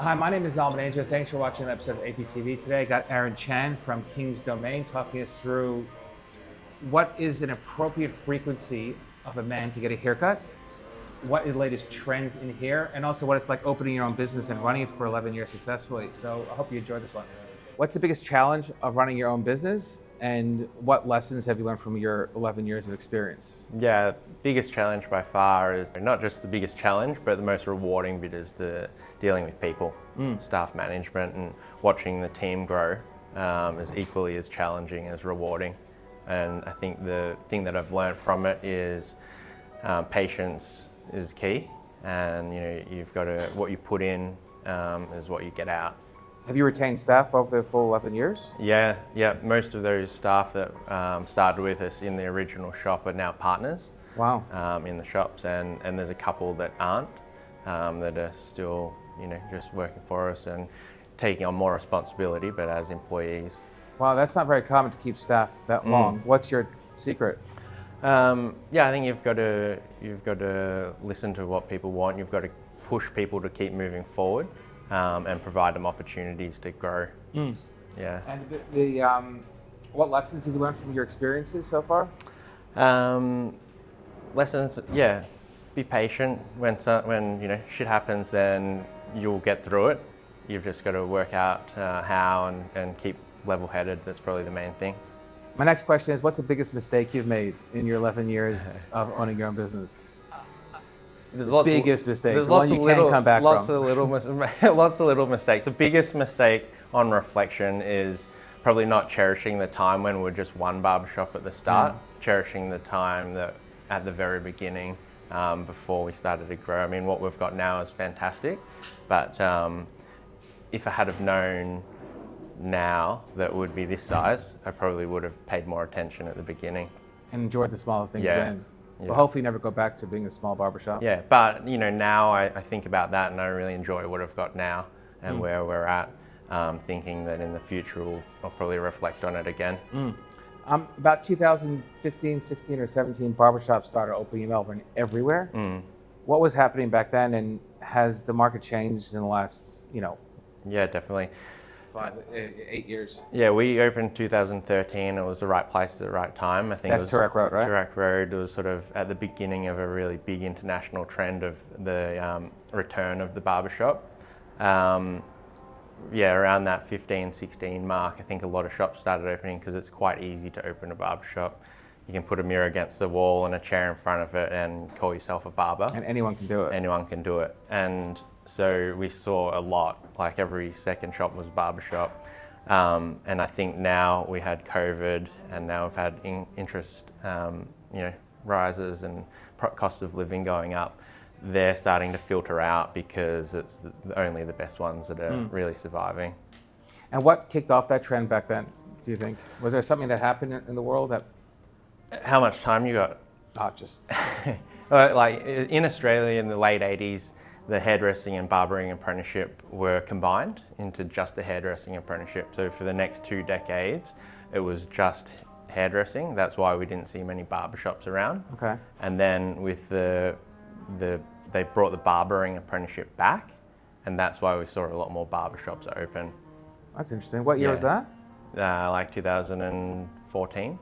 Hi, my name is Alvin Angel. Thanks for watching an episode of APTV. Today I got Aaron Chan from King's Domain talking us through what is an appropriate frequency of a man to get a haircut, what are the latest trends in hair, and also what it's like opening your own business and running it for 11 years successfully. So I hope you enjoyed this one. What's the biggest challenge of running your own business, and what lessons have you learned from your 11 years of experience? Yeah, biggest challenge by far is not just the biggest challenge, but the most rewarding bit is the dealing with people, staff management, and watching the team grow is equally as challenging as rewarding. And I think the thing that I've learned from it is patience is key, and you've got to, what you put in is what you get out. Have you retained staff over the full 11 years? Yeah. Most of those staff that started with us in the original shop are now partners. Wow. In the shops, and there's a couple that aren't, that are still, just working for us and taking on more responsibility, but as employees. Wow, that's not very common to keep staff that long. What's your secret? I think you've got to listen to what people want. You've got to push people to keep moving forward, and provide them opportunities to grow. Yeah. And what lessons have you learned from your experiences so far? Lessons, be patient. When shit happens, then you'll get through it. You've just got to work out how and keep level-headed. That's probably the main thing. My next question is, what's the biggest mistake you've made in your 11 years of owning your own business? There's biggest mistake, There's the one lots you of can't little, come back lots from. of little, lots of little mistakes. The biggest mistake on reflection is probably not cherishing the time when we're just one barbershop at the start. Cherishing the time that at the very beginning, before we started to grow. I mean, what we've got now is fantastic, but if I had have known now that it would be this size, I probably would have paid more attention at the beginning. And enjoyed the smaller things then. Yeah. Well, hopefully never go back to being a small barbershop. Yeah, but now I think about that and I really enjoy what I've got now and where we're at, thinking that in the future I'll probably reflect on it again. About 2015, 16 or 17, barbershops started opening in Melbourne everywhere. What was happening back then, and has the market changed in the last, Yeah, definitely. 8 years? Yeah, we opened 2013. It was the right place at the right time. I think That's it was Toorak Road, right? Toorak Road. It was sort of at the beginning of a really big international trend of the return of the barbershop. Around that 15, 16 mark, I think a lot of shops started opening because it's quite easy to open a barbershop. You can put a mirror against the wall and a chair in front of it and call yourself a barber. And anyone can do it. Anyone can do it. And so we saw a lot, like every second shop was a barbershop. And I think now we had COVID, and now we've had interest, rises and cost of living going up. They're starting to filter out because it's only the best ones that are really surviving. And what kicked off that trend back then, do you think? Was there something that happened in the world that... How much time you got? Just... Like in Australia in the late 80s, the hairdressing and barbering apprenticeship were combined into just the hairdressing apprenticeship. So for the next 2 decades, it was just hairdressing. That's why we didn't see many barbershops around. Okay. And then with they brought the barbering apprenticeship back, and that's why we saw a lot more barbershops open. That's interesting. What year was that? Like 2014.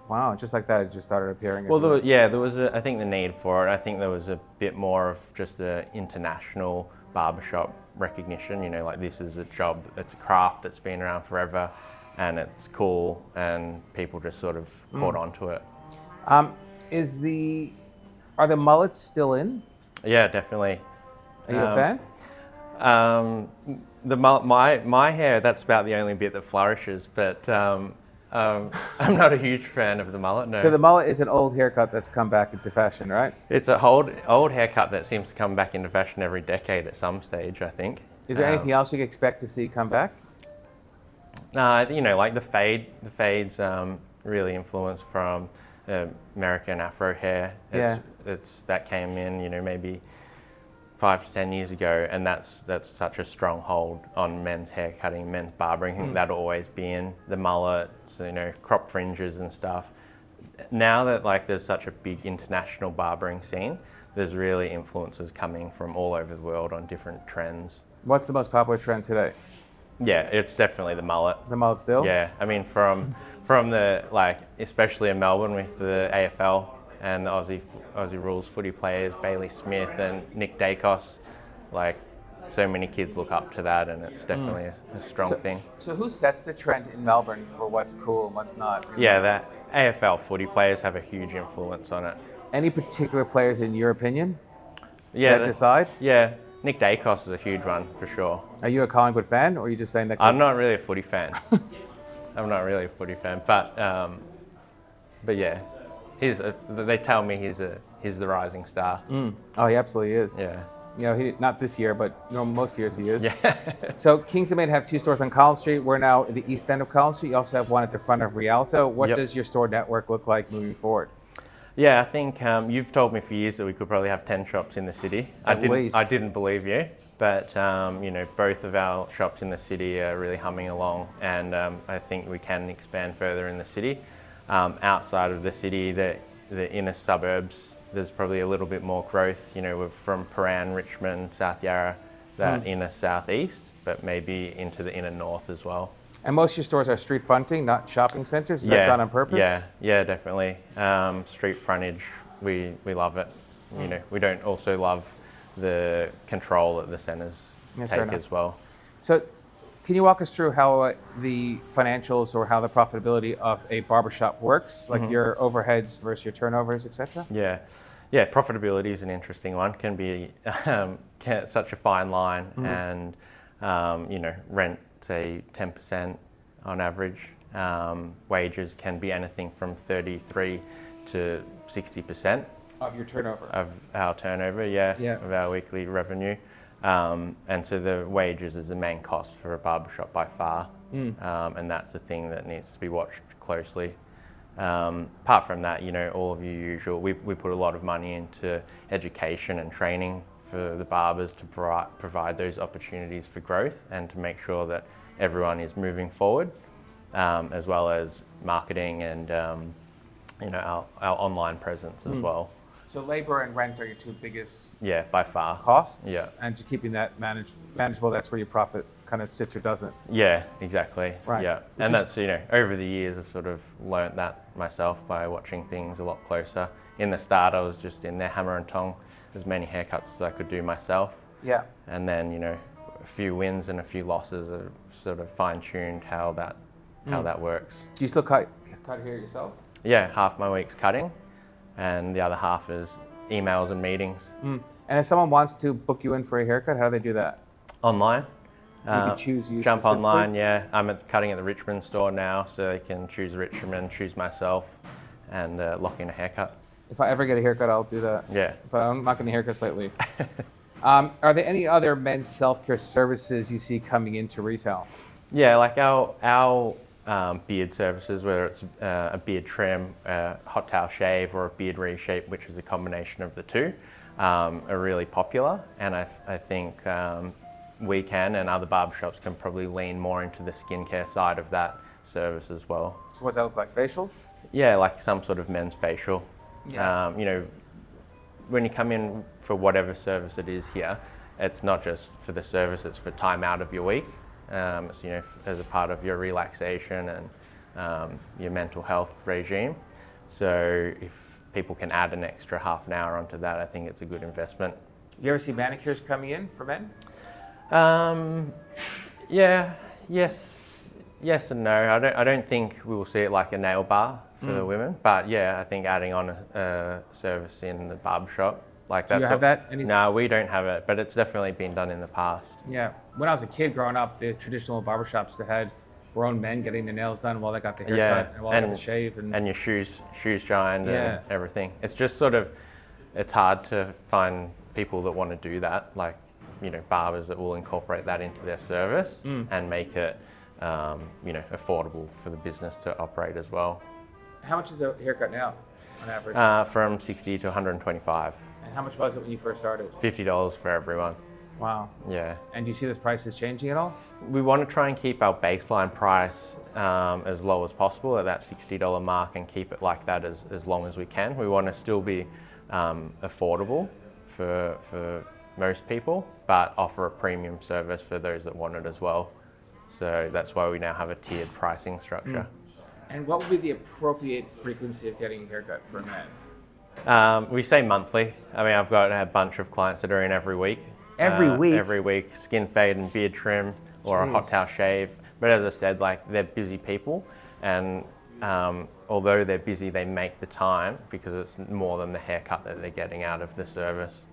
Wow, just like that, it just started appearing. Well, there was I think the need for it. I think there was a bit more of just the international barbershop recognition. Like this is a job, it's a craft that's been around forever, and it's cool, and people just sort of caught on to it. Are the mullets still in? Yeah, definitely. Are you a fan? My hair, that's about the only bit that flourishes, but I'm not a huge fan of the mullet, no. So the mullet is an old haircut that's come back into fashion, right? It's an old haircut that seems to come back into fashion every decade at some stage, I think. Is there anything else you expect to see come back? Like the fades really influenced from American Afro hair. That came in, maybe 5 to 10 years ago, and that's such a strong hold on men's hair cutting, men's barbering. I think that'll always be in the mullets, crop fringes and stuff. Now that there's such a big international barbering scene, there's really influences coming from all over the world on different trends. What's the most popular trend today? Yeah, it's definitely the mullet. The mullet still? Yeah, I mean from the like, especially in Melbourne with the AFL and the Aussie rules footy players, Bailey Smith and Nick Dacos, like so many kids look up to that, and it's definitely a strong thing. So who sets the trend in Melbourne for what's cool and what's not? Yeah, that AFL footy players have a huge influence on it. Any particular players in your opinion Yeah, that decide? Yeah, Nick Dacos is a huge one for sure. Are you a Collingwood fan, or are you just saying that? I'm not really a footy fan. I'm not really a footy fan, but yeah, they tell me he's the rising star. Oh, he absolutely is. Yeah. You know, he not this year, but you know, most years he is. Yeah. So Kings Domain have 2 stores on College Street. We're now at the east end of College Street. You also have one at the front of Rialto. What Yep. does your store network look like moving forward? Yeah, I think you've told me for years that we could probably have 10 shops in the city. At least. I didn't believe you, but you know, both of our shops in the city are really humming along, and I think we can expand further in the city. Outside of the city, the inner suburbs, there's probably a little bit more growth. You know, we're from Paran, Richmond, South Yarra, that inner southeast, but maybe into the inner north as well. And most of your stores are street fronting, not shopping centers. Is that done on purpose? Yeah, definitely. Street frontage, we love it. You know, we don't also love the control that the centres Yeah, fair take enough. as well. So can you walk us through how the financials or how the profitability of a barbershop works, like your overheads versus your turnovers, etc.? Yeah, profitability is an interesting one. Can be such a fine line, and you know, rent say 10% on average. Wages can be anything from 33 to 60% Of your turnover. of our turnover. Of our weekly revenue. And so the wages is the main cost for a barbershop by far, and that's the thing that needs to be watched closely. Apart from that, you know, all of your usual, we put a lot of money into education and training for the barbers to provide those opportunities for growth and to make sure that everyone is moving forward, as well as marketing and you know, our online presence as well. So labor and rent are your 2 biggest Yeah, by far. costs. Yeah. And to keeping that manageable, that's where your profit kind of sits or doesn't. Yeah, exactly. Right. Yeah, Which and is- that's, you know, over the years I've sort of learnt that myself by watching things a lot closer. In the start, I was just in there hammer and tong, as many haircuts as I could do myself, Yeah. and then, you know, a few wins and a few losses have sort of fine-tuned how that works. Do you still cut hair yourself? Yeah, half my week's cutting, and the other half is emails and meetings. And if someone wants to book you in for a haircut, how do they do that? Online. You can choose you Jump specifically? online, yeah. I'm cutting at the Richmond store now, so they can choose Richmond, choose myself, and lock in a haircut. If I ever get a haircut, I'll do that. Yeah. But I'm not getting haircuts lately. Are there any other men's self-care services you see coming into retail? Yeah, like our beard services, whether it's a beard trim, a hot towel shave, or a beard reshape, which is a combination of the two, are really popular. And I think we can, and other barbershops can probably lean more into the skincare side of that service as well. So what does that look like? Facials? Yeah, like some sort of men's facial. Yeah. You know, when you come in for whatever service it is here, it's not just for the service, it's for time out of your week. It's, you know, as a part of your relaxation and your mental health regime. So if people can add an extra half an hour onto that, I think it's a good investment. You ever see manicures coming in for men? Yeah, yes and no. I don't think we will see it like a nail bar for the women, but yeah, I think adding on a service in the barbershop, like Do you that's have that? Any- No, we don't have it, but it's definitely been done in the past. Yeah. When I was a kid growing up, the traditional barbershops that had grown men getting their nails done while they got the haircut Yeah, and while they got the shave. And your shoes shined Yeah. and everything. It's just sort of, it's hard to find people that want to do that, like, you know, barbers that will incorporate that into their service and make it, you know, affordable for the business to operate as well. how much is a haircut now, on average? From 60 to 125, And how much was it when you first started? $50 for everyone. Wow. Yeah. And do you see this prices changing at all? We want to try and keep our baseline price as low as possible at that $60 mark and keep it like that as long as we can. We want to still be affordable for most people, but offer a premium service for those that want it as well. So that's why we now have a tiered pricing structure. And what would be the appropriate frequency of getting a haircut for a man? We say monthly. I mean, I've got a bunch of clients that are in every week. Every week? Every week, skin fade and beard trim or a hot towel shave. But as I said, like, they're busy people, and although they're busy, they make the time because it's more than the haircut that they're getting out of the service.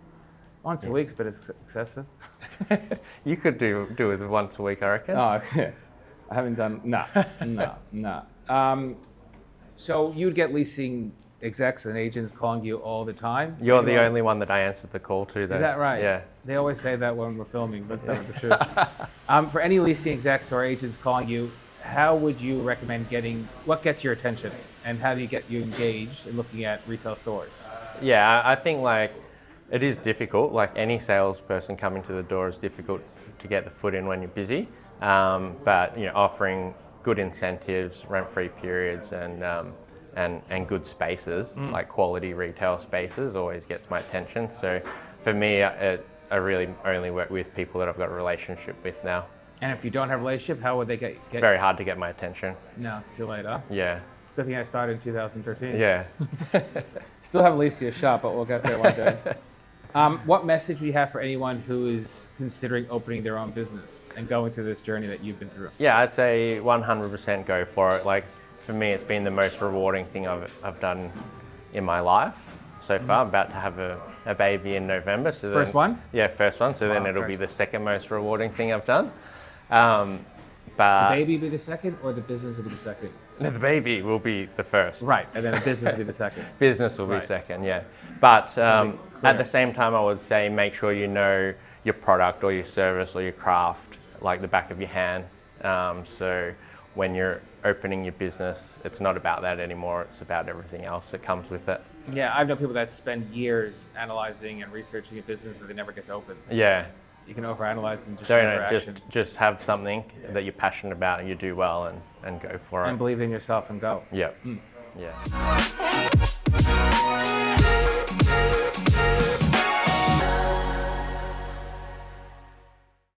Once a week's, but it's excessive. You could do it once a week, I reckon. Oh, okay. I haven't done, no. So you'd get leasing execs and agents calling you all the time? You're the only one that I answered the call to, though. Is that right? Yeah. They always say that when we're filming, but that's not the truth. For any leasing execs or agents calling you, how would you recommend what gets your attention, and how do you get you engaged in looking at retail stores? Yeah, I think like it is difficult. Like any salesperson coming to the door is difficult to get the foot in when you're busy. But offering good incentives, rent-free periods, and good spaces, like quality retail spaces, always gets my attention. So for me, I really only work with people that I've got a relationship with now. And if you don't have a relationship, how would they get? It's very hard to get my attention. No, it's too late, huh? Yeah. Good thing I started in 2013. Yeah. Still haven't leased you a shop, but we'll get there one day. What message do you have for anyone who is considering opening their own business and going through this journey that you've been through? Yeah, I'd say 100% go for it. Like, for me, it's been the most rewarding thing I've done in my life so far. I'm about to have a baby in November. So First one? Yeah, first one. So then it'll be the second most rewarding thing I've done. The baby will be the second, or the business will be the second? No, the baby will be the first. Right, and then the business will be the second. Business will be second, yeah. But at the same time, I would say make sure you know your product or your service or your craft like the back of your hand. So when you're opening your business, it's not about that anymore. It's about everything else that comes with it. Yeah, I've known people that spend years analyzing and researching a business that they never get to open. Yeah. You can overanalyze and just just have something that you're passionate about and you do well and go for it. And believe in yourself and go. Yeah. Yeah.